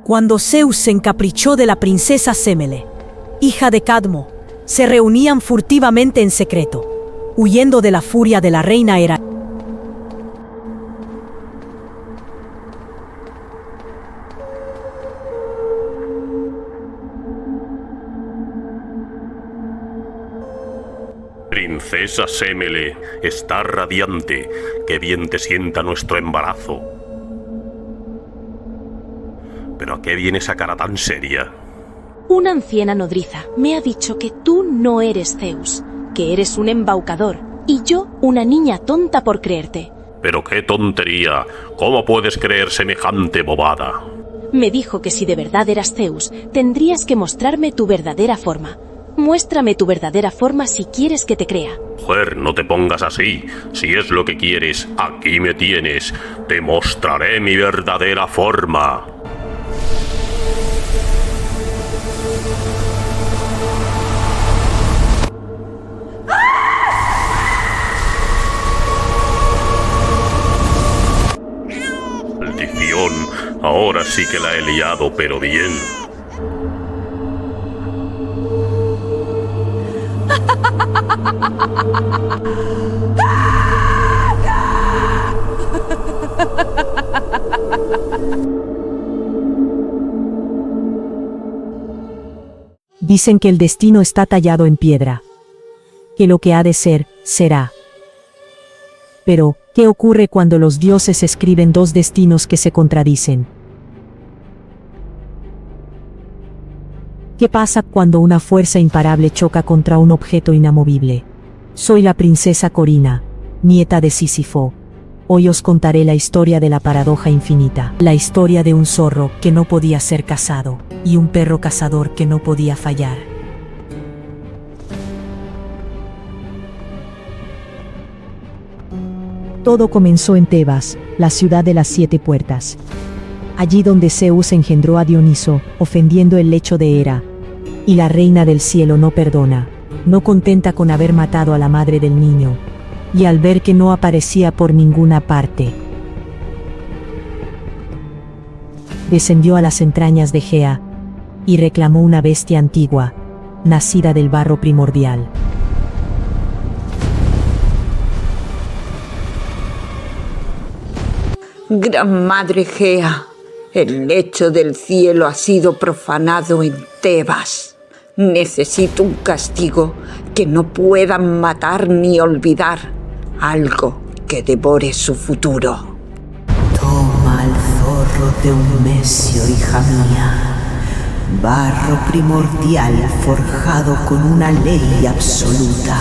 Cuando Zeus se encaprichó de la princesa Semele, hija de Cadmo, se reunían furtivamente en secreto, huyendo de la furia de la reina Hera. Princesa Semele, está radiante, qué bien te sienta nuestro embarazo. ¿Pero a qué viene esa cara tan seria? Una anciana nodriza me ha dicho que tú no eres Zeus, que eres un embaucador, y yo una niña tonta por creerte. ¡Pero qué tontería! ¿Cómo puedes creer semejante bobada? Me dijo que si de verdad eras Zeus, tendrías que mostrarme tu verdadera forma. Muéstrame tu verdadera forma si quieres que te crea. Mujer, no te pongas así. Si es lo que quieres, aquí me tienes. Te mostraré mi verdadera forma. Maldición, ahora sí que la he liado, pero bien. Dicen que el destino está tallado en piedra, que lo que ha de ser, será. Pero, ¿qué ocurre cuando los dioses escriben dos destinos que se contradicen? ¿Qué pasa cuando una fuerza imparable choca contra un objeto inamovible? Soy la princesa Corina, nieta de Sísifo. Hoy os contaré la historia de la paradoja infinita, la historia de un zorro que no podía ser cazado, y un perro cazador que no podía fallar. Todo comenzó en Tebas, la ciudad de las 7 puertas. Allí donde Zeus engendró a Dioniso, ofendiendo el lecho de Hera. Y la reina del cielo no perdona, no contenta con haber matado a la madre del niño. Y al ver que no aparecía por ninguna parte, descendió a las entrañas de Gea, y reclamó una bestia antigua, nacida del barro primordial. Gran Madre Gea, el lecho del cielo ha sido profanado en Tebas. Necesito un castigo que no puedan matar ni olvidar, algo que devore su futuro. Toma al zorro de un mesio, hija mía. Barro primordial forjado con una ley absoluta.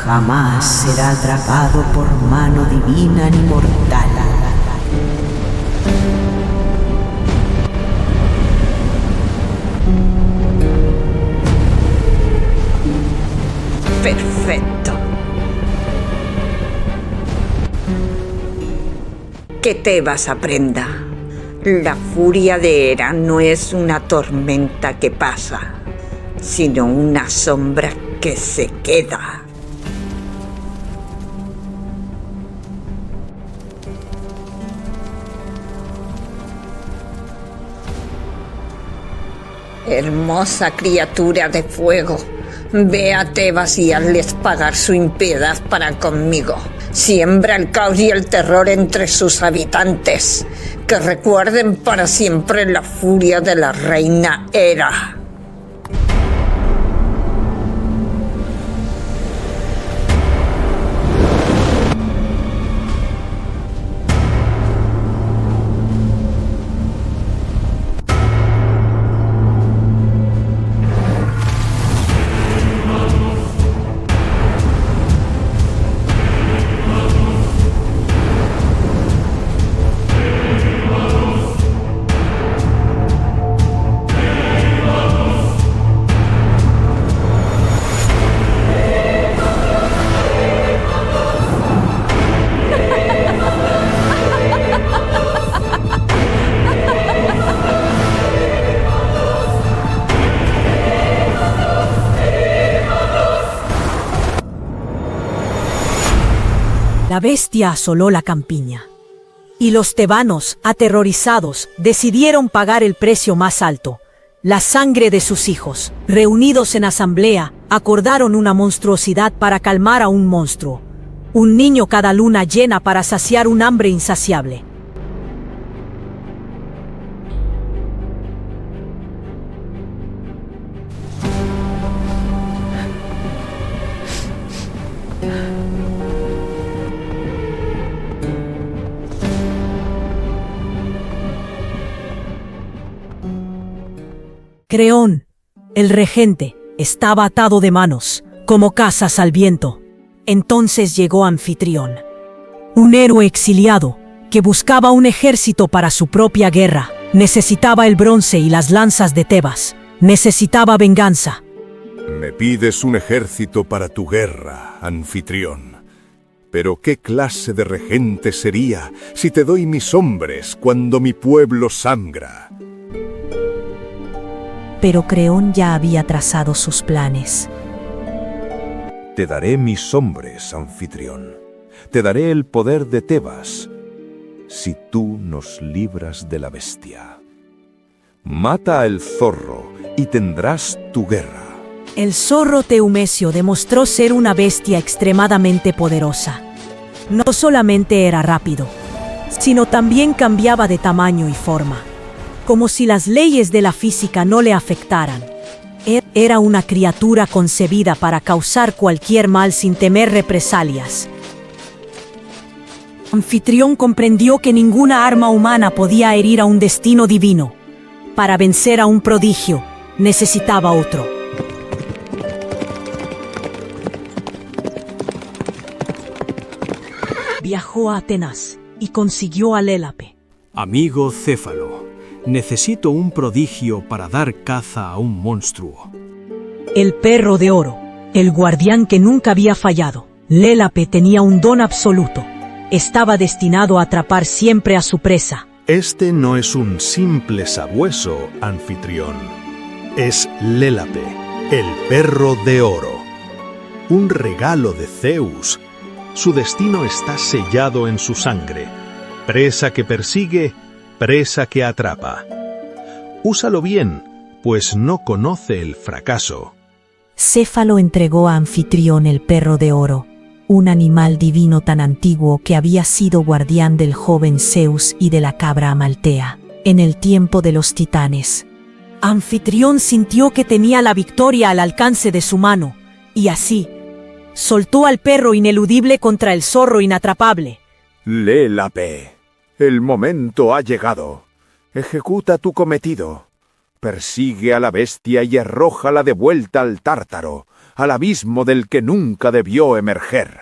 Jamás será atrapado por mano divina ni mortal. Perfecto. Que Tebas aprenda. La furia de Hera no es una tormenta que pasa, sino una sombra que se queda. Hermosa criatura de fuego, ve a Tebas y hazles pagar su impiedad para conmigo. Siembra el caos y el terror entre sus habitantes, que recuerden para siempre la furia de la reina Hera. La bestia asoló la campiña. Y los tebanos, aterrorizados, decidieron pagar el precio más alto, la sangre de sus hijos. Reunidos en asamblea, acordaron una monstruosidad para calmar a un monstruo. Un niño cada luna llena para saciar un hambre insaciable. Creón, el regente, estaba atado de manos, como casas al viento. Entonces llegó Anfitrión, un héroe exiliado que buscaba un ejército para su propia guerra. Necesitaba el bronce y las lanzas de Tebas. Necesitaba venganza. Me pides un ejército para tu guerra, Anfitrión. Pero ¿qué clase de regente sería si te doy mis hombres cuando mi pueblo sangra? Pero Creón ya había trazado sus planes. Te daré mis hombres, Anfitrión. Te daré el poder de Tebas, si tú nos libras de la bestia. Mata al zorro y tendrás tu guerra. El zorro Teumesio demostró ser una bestia extremadamente poderosa. No solamente era rápido, sino también cambiaba de tamaño y forma, como si las leyes de la física no le afectaran. Era una criatura concebida para causar cualquier mal sin temer represalias. Anfitrión comprendió que ninguna arma humana podía herir a un destino divino. Para vencer a un prodigio, necesitaba otro. Viajó a Atenas y consiguió a Lélape. Amigo Céfalo, necesito un prodigio para dar caza a un monstruo. El perro de oro, el guardián que nunca había fallado. Lélape tenía un don absoluto. Estaba destinado a atrapar siempre a su presa. Este no es un simple sabueso, Anfitrión. Es Lélape, el perro de oro. Un regalo de Zeus. Su destino está sellado en su sangre. Presa que persigue, presa que atrapa. Úsalo bien, pues no conoce el fracaso. Céfalo entregó a Anfitrión el perro de oro, un animal divino tan antiguo que había sido guardián del joven Zeus y de la cabra Amaltea, en el tiempo de los titanes. Anfitrión sintió que tenía la victoria al alcance de su mano, y así, soltó al perro ineludible contra el zorro inatrapable. Lélape, el momento ha llegado. Ejecuta tu cometido. Persigue a la bestia y arrójala de vuelta al Tártaro, al abismo del que nunca debió emerger.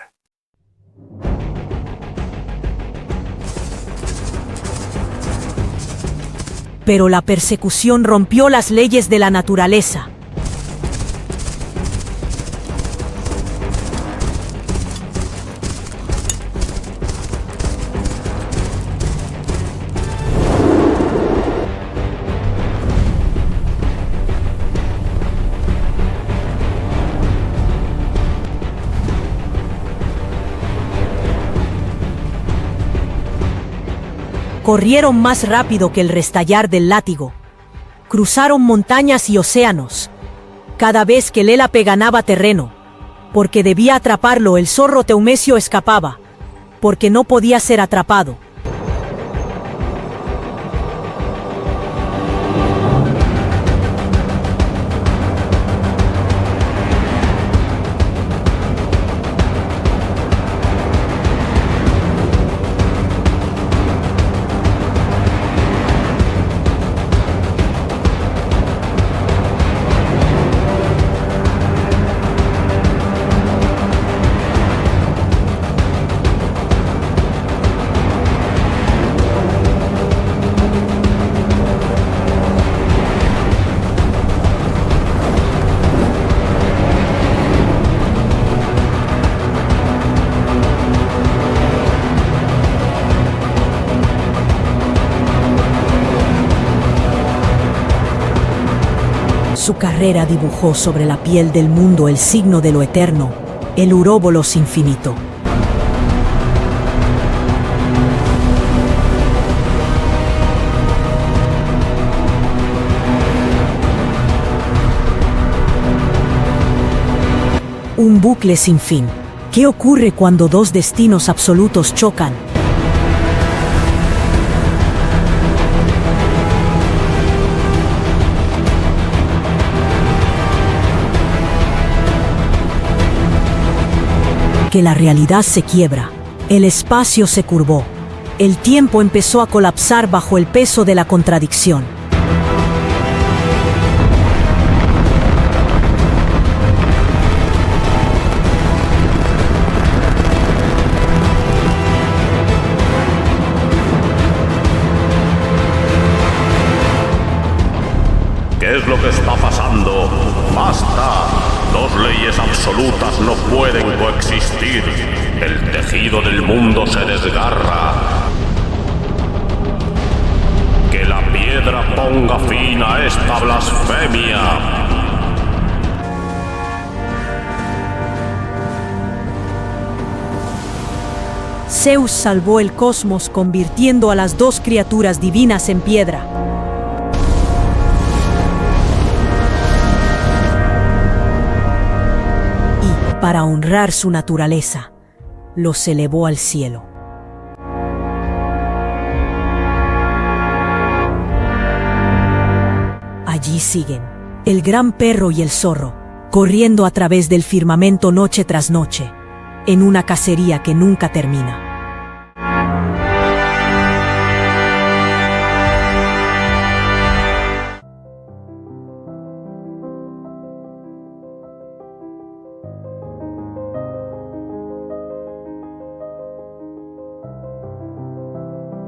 Pero la persecución rompió las leyes de la naturaleza. Corrieron más rápido que el restallar del látigo. Cruzaron montañas y océanos. Cada vez que Lélape ganaba terreno, porque debía atraparlo, el zorro Teumesio escapaba, porque no podía ser atrapado. Su carrera dibujó sobre la piel del mundo el signo de lo eterno, el uróbolos infinito. Un bucle sin fin. ¿Qué ocurre cuando dos destinos absolutos chocan? Que la realidad se quiebra, el espacio se curvó, el tiempo empezó a colapsar bajo el peso de la contradicción. ¿Qué es lo que está pasando? ¡Basta! Dos leyes absolutas no pueden coexistir. El tejido del mundo se desgarra. Que la piedra ponga fin a esta blasfemia. Zeus salvó el cosmos convirtiendo a las dos criaturas divinas en piedra. Y, para honrar su naturaleza, los elevó al cielo. Allí siguen, el gran perro y el zorro, corriendo a través del firmamento noche tras noche, en una cacería que nunca termina.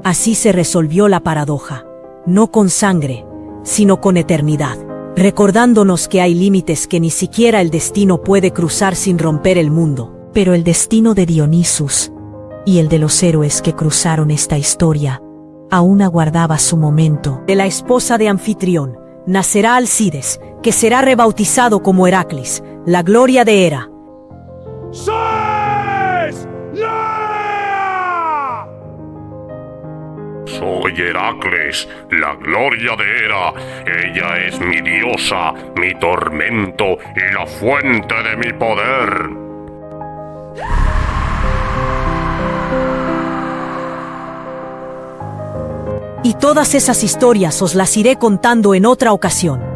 Así se resolvió la paradoja, no con sangre, sino con eternidad, recordándonos que hay límites que ni siquiera el destino puede cruzar sin romper el mundo. Pero el destino de Dionisus y el de los héroes que cruzaron esta historia aún aguardaba su momento. De la esposa de Anfitrión nacerá Alcides, que será rebautizado como Heracles, la gloria de Hera. Soy Heracles, la gloria de Hera. Ella es mi diosa, mi tormento y la fuente de mi poder. Y todas esas historias os las iré contando en otra ocasión.